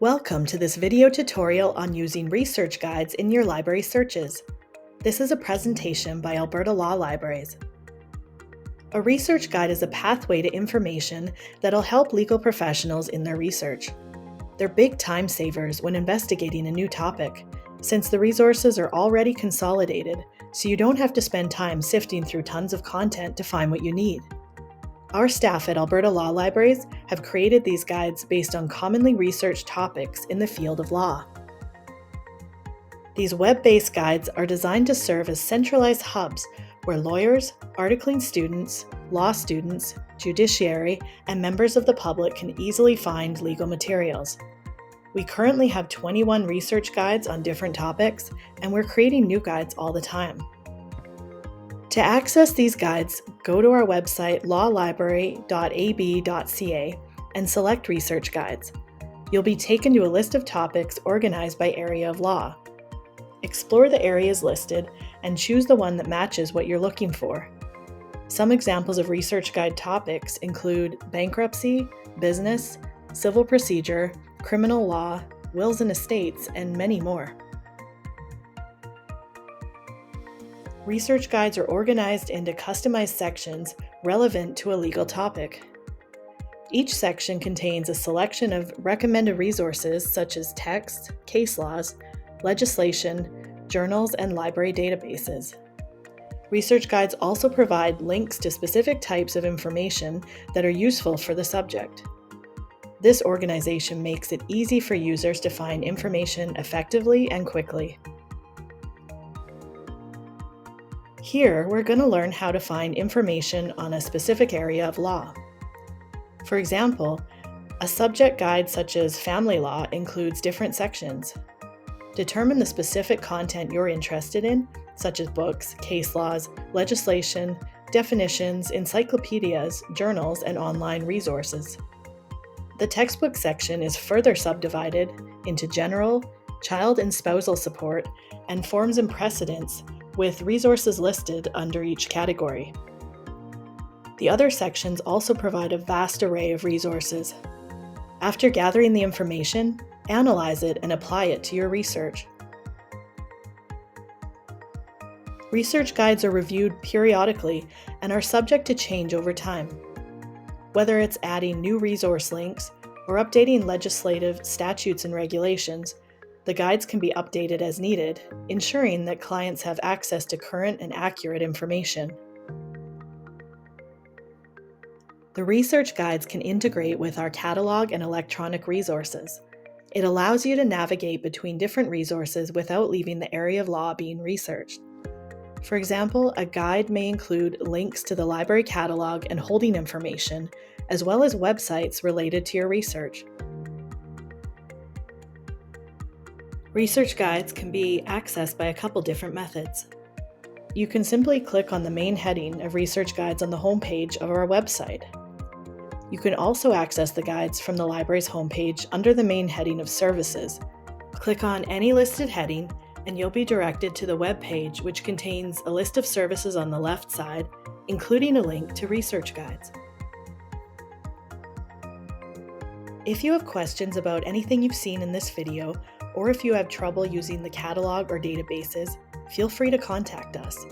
Welcome to this video tutorial on using research guides in your library searches. This is a presentation by Alberta Law Libraries. A research guide is a pathway to information that'll help legal professionals in their research. They're big time savers when investigating a new topic, since the resources are already consolidated, so you don't have to spend time sifting through tons of content to find what you need. Our staff at Alberta Law Libraries have created these guides based on commonly researched topics in the field of law. These web-based guides are designed to serve as centralized hubs where lawyers, articling students, law students, judiciary, and members of the public can easily find legal materials. We currently have 21 research guides on different topics, and we're creating new guides all the time. To access these guides, go to our website lawlibrary.ab.ca and select Research Guides. You'll be taken to a list of topics organized by area of law. Explore the areas listed and choose the one that matches what you're looking for. Some examples of Research Guide topics include bankruptcy, business, civil procedure, criminal law, wills and estates, and many more. Research guides are organized into customized sections relevant to a legal topic. Each section contains a selection of recommended resources such as text, case laws, legislation, journals, and library databases. Research guides also provide links to specific types of information that are useful for the subject. This organization makes it easy for users to find information effectively and quickly. Here, we're going to learn how to find information on a specific area of law. For example, a subject guide such as family law includes different sections. Determine the specific content you're interested in, such as books, case laws, legislation, definitions, encyclopedias, journals, and online resources. The textbook section is further subdivided into general, child and spousal support, and forms and precedents, with resources listed under each category. The other sections also provide a vast array of resources. After gathering the information, analyze it and apply it to your research. Research guides are reviewed periodically and are subject to change over time. Whether it's adding new resource links or updating legislative statutes and regulations, the guides can be updated as needed, ensuring that clients have access to current and accurate information. The research guides can integrate with our catalog and electronic resources. It allows you to navigate between different resources without leaving the area of law being researched. For example, a guide may include links to the library catalog and holding information, as well as websites related to your research. Research guides can be accessed by a couple different methods. You can simply click on the main heading of Research Guides on the homepage of our website. You can also access the guides from the library's homepage under the main heading of Services. Click on any listed heading and you'll be directed to the web page, which contains a list of services on the left side, including a link to research guides. If you have questions about anything you've seen in this video, or if you have trouble using the catalog or databases, feel free to contact us.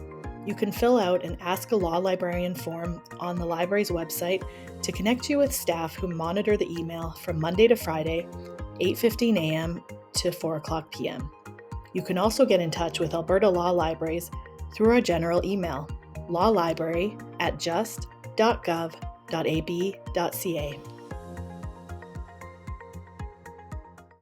You can fill out an Ask a Law Librarian form on the library's website to connect you with staff who monitor the email from Monday to Friday, 8:15 a.m. to 4:00 p.m. You can also get in touch with Alberta Law Libraries through our general email, lawlibrary@just.gov.ab.ca.